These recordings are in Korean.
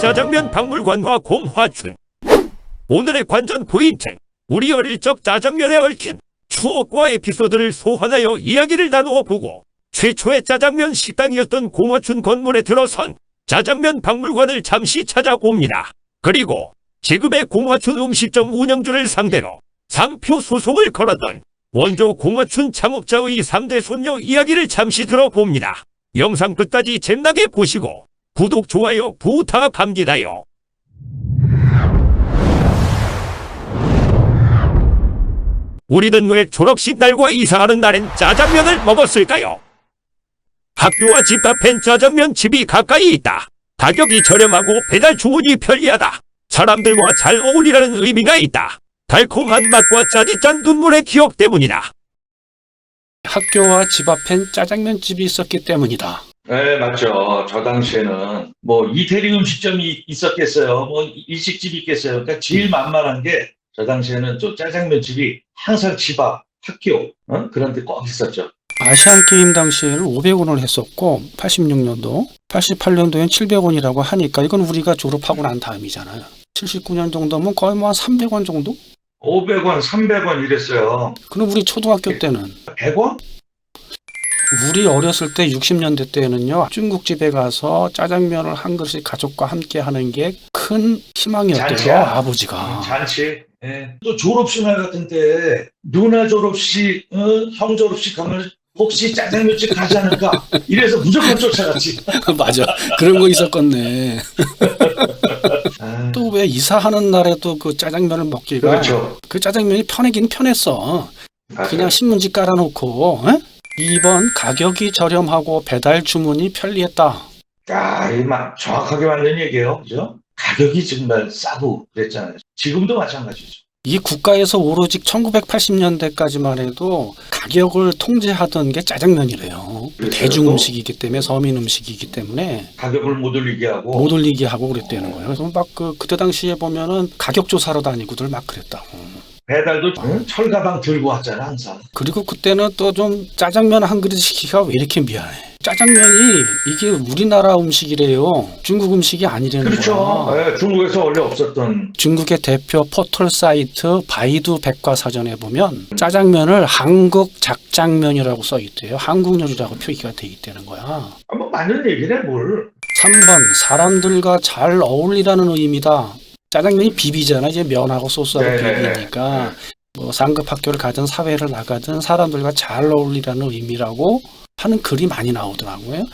짜장면 박물관과 곰화춘. 오늘의 관전 포인트, 우리 어릴 적 짜장면에 얽힌 추억과 에피소드를 소환하여 이야기를 나누어 보고, 최초의 짜장면 식당이었던 곰화춘 건물에 들어선 짜장면 박물관을 잠시 찾아봅니다. 그리고 지금의 곰화춘 음식점 운영주를 상대로 상표 소송을 걸었던 원조 곰화춘 창업자의 3대 손녀 이야기를 잠시 들어봅니다. 영상 끝까지 재미나게 보시고 구독, 좋아요 부탁합니다요. 우리는 왜 졸업식 날과 이사하는 날엔 짜장면을 먹었을까요? 학교와 집 앞엔 짜장면 집이 가까이 있다. 가격이 저렴하고 배달 주문이 편리하다. 사람들과 잘 어울리라는 의미가 있다. 달콤한 맛과 짜릿한 눈물의 기억 때문이다. 학교와 집 앞엔 짜장면 집이 있었기 때문이다. 네, 맞죠. 저 당시에는 뭐 이태리 음식점이 있었겠어요. 뭐 일식집이 있겠어요. 그러니까 제일 만만한 게 저 당시에는 또 짜장면 집이 항상 집 앞, 학교 그런 데 꼭 있었죠. 아시안게임 당시에는 500원을 했었고 86년도, 88년도엔 700원이라고 하니까 이건 우리가 졸업하고 난 다음이잖아요. 79년 정도면 거의 뭐 한 300원 정도? 500원, 300원 이랬어요. 그럼 우리 초등학교 때는 100원? 우리 어렸을 때 60년대 때는요, 중국집에 가서 짜장면을 한 그릇씩 가족과 함께 하는 게 큰 희망이었대요. 잔치야? 아버지가. 잔치. 예. 또 졸업식 날 같은 때 누나 졸업식, 형 졸업식 가면 혹시 짜장면집 가지 않을까? 이래서 무조건 쫓아갔지. 맞아. 그런 거 있었겠네. 아, 또 왜 이사하는 날에도 그 짜장면을 먹기가, 그렇죠. 그 짜장면이 편하긴 편했어. 맞아요. 그냥 신문지 깔아놓고. 2번, 가격이 저렴하고 배달 주문이 편리했다. 아, 정확하게 맞는 얘기예요. 그죠? 가격이 정말 싸고 그랬잖아요. 지금도 마찬가지죠. 이 국가에서 오로지 1980년대까지만 해도 가격을 통제하던 게 짜장면이래요. 그렇죠. 대중 음식이기 때문에, 서민 음식이기 때문에 가격을 못 올리게 하고. 못 올리게 하고 그랬다는 거예요. 그래서 막 그때 당시에 보면은 가격 조사로 다니고들 막 그랬다고. 배달도 철가방 들고 왔잖아, 항상. 그리고 그때는 또 좀 짜장면 한 그릇 시키기가 왜 이렇게 미안해. 짜장면이 이게 우리나라 음식이래요. 중국 음식이 아니라는 그렇죠. 거야. 네, 중국에서 원래 없었던. 중국의 대표 포털 사이트 바이두 백과사전에 보면 짜장면을 한국 작장면이라고 써 있대요. 한국 요리라고 표기가 돼 있다는 거야. 뭐 맞는 얘기네, 뭘. 3번, 사람들과 잘 어울리라는 의미다. 짜장면이 비비잖아. 이제 면하고 소스하고 네네네. 비비니까 뭐 상급 학교를 가든 사회를 나가든 사람들과 잘 어울리라는 의미라고 하는 글이 많이 나오더라고요.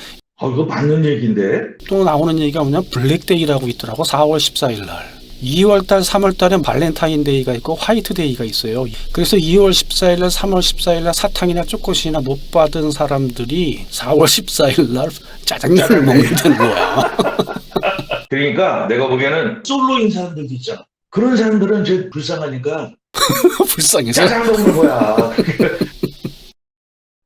이거 맞는 얘기인데. 또 나오는 얘기가 뭐냐, 블랙데이라고 있더라고. 4월 14일 날. 2월달, 3월달에 발렌타인데이가 있고 화이트데이가 있어요. 그래서 2월 14일 날, 3월 14일 날 사탕이나 초코시나 못 받은 사람들이 4월 14일 날 짜장면을 먹는다는 거야. 그러니까 내가 보기에는 솔로인 사람들도 있잖아. 그런 사람들은 제일 불쌍하니까 불쌍해서. 짜장 먹는 거야.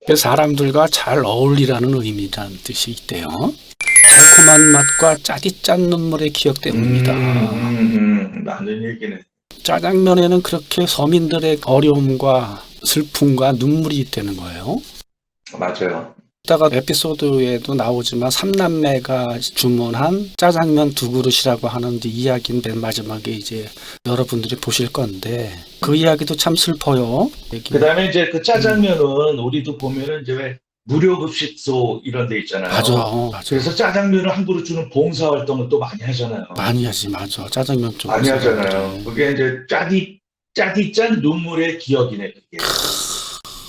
그래서 사람들과 잘 어울리라는 의미라는 뜻이 있대요. 달콤한 맛과 짜릿짠 눈물의 기억 때문이다. 맞는 얘기네. 짜장면에는 그렇게 서민들의 어려움과 슬픔과 눈물이 있다는 거예요. 맞아요. 이따가 에피소드에도 나오지만 삼남매가 주문한 짜장면 2그릇이라고 하는 이야기는 맨 마지막에 이제 여러분들이 보실 건데 그 이야기도 참 슬퍼요. 그 다음에 이제 그 짜장면은 우리도 보면은 이제 왜 무료급식소 이런 데 있잖아요. 맞아. 그래서 짜장면을 한 그릇 주는 봉사활동을 또 많이 하잖아요. 많이 하지, 맞아. 짜장면 쪽. 많이 하잖아요. 그게 이제 짜릿짠 눈물의 기억이네, 그게.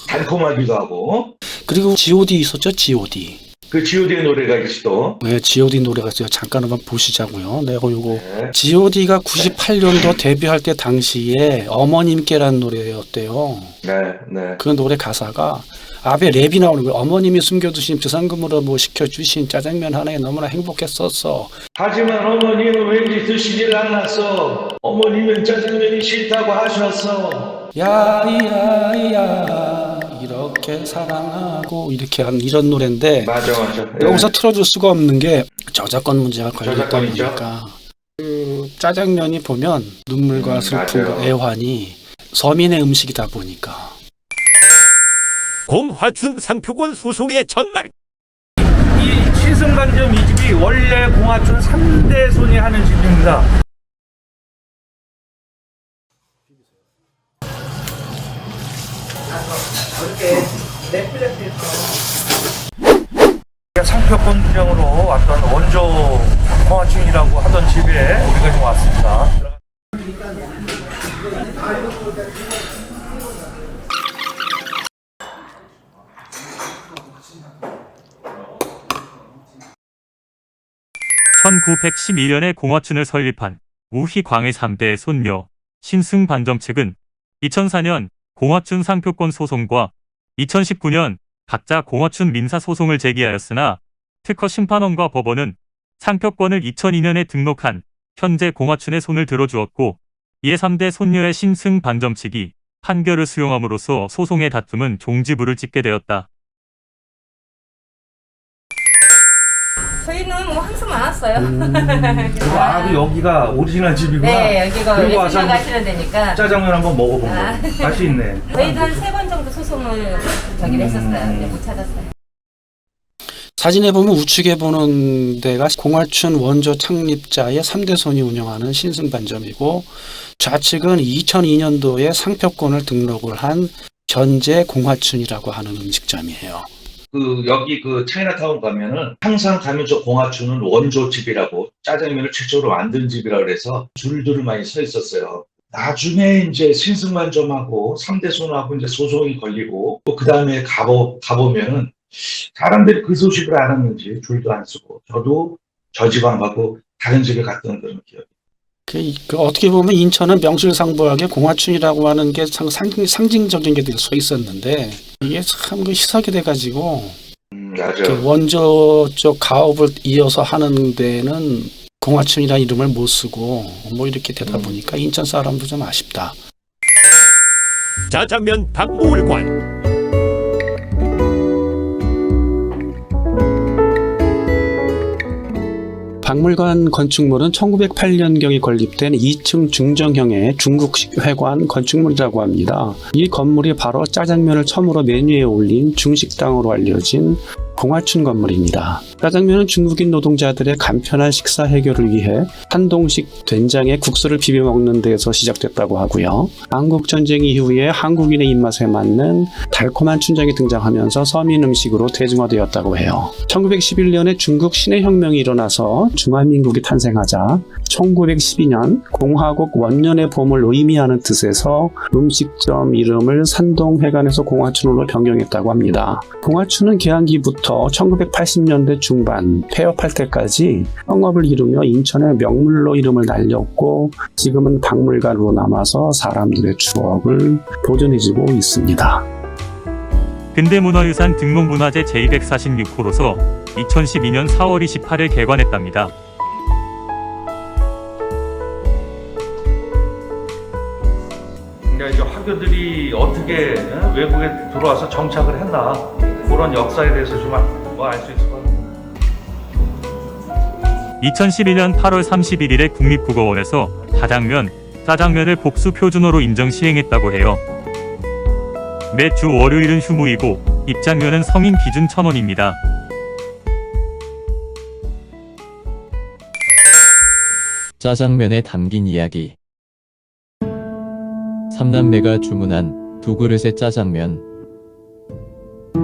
달콤하기도 하고. 그리고 G.O.D 있었죠, G.O.D. 그 G.O.D의 노래가 있어. 네, G.O.D 노래가 있어요. 잠깐 한번 보시자고요. 내가 요거 네. G.O.D가 98년도 데뷔할 때 당시에 어머님께라는 노래였대요. 네. 그 노래 가사가 앞에 랩이 나오는 거예요. 어머님이 숨겨두신 비상금으로 뭐 시켜주신 짜장면 하나에 너무나 행복했었어. 하지만 어머니는 왠지 드시질 않았어. 어머님은 짜장면이 싫다고 하셨어. 야이야이야 이렇게 사랑하고 이렇게 한 이런 노래인데 맞아. 여기서 틀어줄 수가 없는 게 저작권 문제가 걸렸다 저작권이죠. 보니까 그 짜장면이 보면 눈물과 슬픔과 맞아요. 애환이 서민의 음식이다 보니까 곰화춘 상표권 소송의 전날. 이 칠성간점 이 집이 집이 원래 공화춘 3대 손이 하는 집입니다. 상표권 분양으로 왔던 원조 공화춘이라고 하던 집에 우리가 지금 왔습니다. (1912년에) 공화춘을 설립한 우희광의 3대 손녀 신승반점측은 2004년 공화춘 상표권 소송과 2019년 각자 공화춘 민사소송을 제기하였으나 특허 심판원과 법원은 상표권을 2002년에 등록한 현재 공화춘의 손을 들어주었고, 이에 3대 손녀의 신승반점 측이 판결을 수용함으로써 소송의 다툼은 종지부를 찍게 되었다. 저희는 뭐 항상 많았어요. 아, 여기가 오리지널 집이구나. 네, 여기가 그리고 와서 예술가 가시는 데니까. 짜장면 한번 먹어본 거. 맛이 있네. 저희도 한 3번 정도 소송을 저기를 했었어요. 근데 못 찾았어요. 사진에 보면 우측에 보는 데가 공화춘 원조 창립자의 3대 손이 운영하는 신승반점이고, 좌측은 2002년도에 상표권을 등록을 한 현재 공화춘이라고 하는 음식점이에요. 여기 차이나타운 가면은 항상 가면 저 공화춘은 원조 집이라고, 짜장면을 최초로 만든 집이라 그래서 줄들을 많이 서 있었어요. 나중에 이제 신승반점하고 3대 손하고 이제 소송이 걸리고, 또 그 다음에 가보면은 사람들이 그 소식을 알았는지 줄도 안 쓰고, 저도 저 집 안 가고 다른 집에 갔던 그런 기억이. 어떻게 보면 인천은 명실상부하게 공화춘이라고 하는 게 상징적인 게 서 있었는데, 이게 참 희석이 돼가지고 맞아요. 원조 쪽 가업을 이어서 하는 데는 공화춘이라는 이름을 못 쓰고 뭐 이렇게 되다 보니까 인천 사람도 좀 아쉽다. 짜장면 박물관. 박물관 건축물은 1908년경에 건립된 2층 중정형의 중국식 회관 건축물이라고 합니다. 이 건물이 바로 짜장면을 처음으로 메뉴에 올린 중식당으로 알려진 공화춘 건물입니다. 짜장면은 중국인 노동자들의 간편한 식사 해결을 위해 한동식 된장에 국수를 비벼 먹는 데에서 시작됐다고 하고요. 한국전쟁 이후에 한국인의 입맛에 맞는 달콤한 춘장이 등장하면서 서민 음식으로 대중화되었다고 해요. 1911년에 중국 신해혁명이 일어나서 중화민국이 탄생하자 1912년 공화국 원년의 봄을 의미하는 뜻에서 음식점 이름을 산동회관에서 공화춘으로 변경했다고 합니다. 공화춘은 개항기부터 1980년대 중반 폐업할 때까지 성업을 이루며 인천의 명물로 이름을 날렸고, 지금은 박물관으로 남아서 사람들의 추억을 보존해주고 있습니다. 근대문화유산 등록문화재 제246호로서 2012년 4월 28일 개관했답니다. 그러니까 이제 화교들이 어떻게 외국에 들어와서 정착을 했나, 그런 역사에 대해서 좀 알 수 있을 것 같아요. 2012년 8월 31일에 국립국어원에서 짜장면을 복수 표준어로 인정 시행했다고 해요. 매주 월요일은 휴무이고 입장료는 성인 기준 1,000원입니다. 짜장면에 담긴 이야기. 3남매가 주문한 2그릇의 짜장면.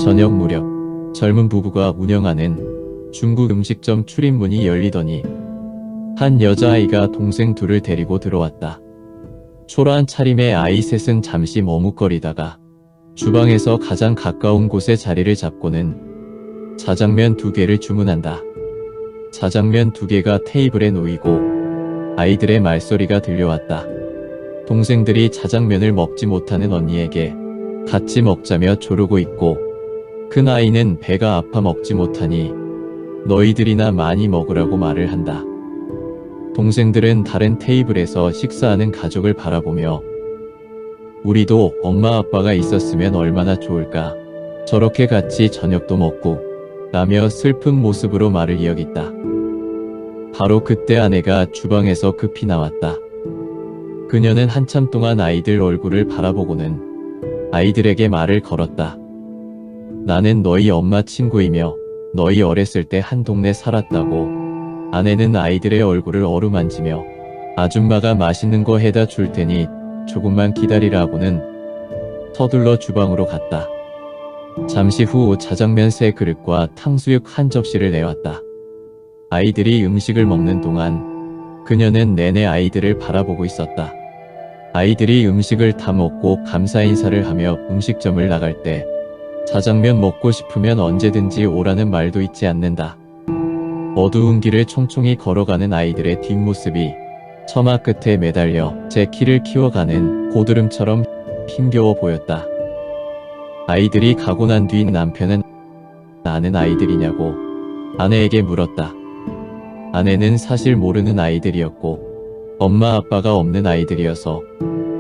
저녁 무렵 젊은 부부가 운영하는 중국 음식점 출입문이 열리더니 한 여자아이가 동생 둘을 데리고 들어왔다. 초라한 차림의 아이 셋은 잠시 머뭇거리다가 주방에서 가장 가까운 곳에 자리를 잡고는 짜장면 2개를 주문한다. 짜장면 2개가 테이블에 놓이고 아이들의 말소리가 들려왔다. 동생들이 짜장면을 먹지 못하는 언니에게 같이 먹자며 조르고 있고, 큰 아이는 배가 아파 먹지 못하니 너희들이나 많이 먹으라고 말을 한다. 동생들은 다른 테이블에서 식사하는 가족을 바라보며 우리도 엄마 아빠가 있었으면 얼마나 좋을까, 저렇게 같이 저녁도 먹고 라며 슬픈 모습으로 말을 이어갔다. 바로 그때 아내가 주방에서 급히 나왔다. 그녀는 한참 동안 아이들 얼굴을 바라보고는 아이들에게 말을 걸었다. 나는 너희 엄마 친구이며 너희 어렸을 때 한 동네 살았다고. 아내는 아이들의 얼굴을 어루만지며 아줌마가 맛있는 거 해다 줄 테니 조금만 기다리라고는 서둘러 주방으로 갔다. 잠시 후 자장면 3그릇과 탕수육 1접시를 내왔다. 아이들이 음식을 먹는 동안 그녀는 내내 아이들을 바라보고 있었다. 아이들이 음식을 다 먹고 감사 인사를 하며 음식점을 나갈 때 자장면 먹고 싶으면 언제든지 오라는 말도 잊지 않는다. 어두운 길을 총총히 걸어가는 아이들의 뒷모습이 처마 끝에 매달려 제 키를 키워가는 고드름처럼 힘겨워 보였다. 아이들이 가고 난 뒤 남편은 아는 아이들이냐고 아내에게 물었다. 아내는 사실 모르는 아이들이었고 엄마 아빠가 없는 아이들이어서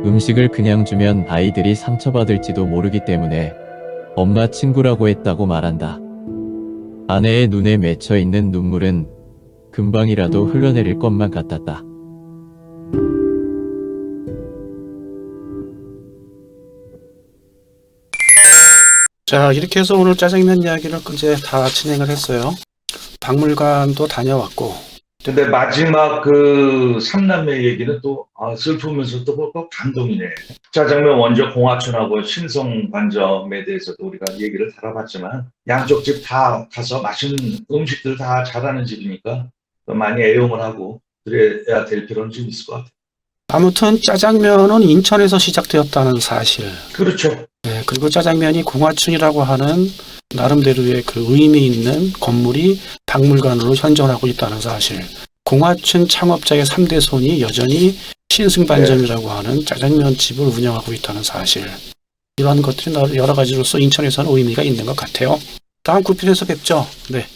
음식을 그냥 주면 아이들이 상처받을지도 모르기 때문에 엄마 친구라고 했다고 말한다. 아내의 눈에 맺혀 있는 눈물은 금방이라도 흘러내릴 것만 같았다. 자, 이렇게 해서 오늘 짜장면 이야기를 이제 다 진행을 했어요. 박물관도 다녀왔고, 근데 마지막 그 삼남매 얘기는 또 슬프면서 또 감동이네. 짜장면 원조 공화춘하고 신성반점에 대해서도 우리가 얘기를 다뤄봤지만 양쪽 집 다 가서 맛있는 음식들 다 잘하는 집이니까 많이 애용을 하고 그래야 될 필요는 좀 있을 것 같아요. 아무튼 짜장면은 인천에서 시작되었다는 사실. 그렇죠. 네, 그리고 짜장면이 공화춘이라고 하는 나름대로의 그 의미 있는 건물이 박물관으로 현존하고 있다는 사실. 공화춘 창업자의 3대 손이 여전히 신승반점이라고 하는 짜장면 집을 운영하고 있다는 사실. 이러한 것들이 여러 가지로서 인천에서는 의미가 있는 것 같아요. 다음 구필에서 뵙죠. 네.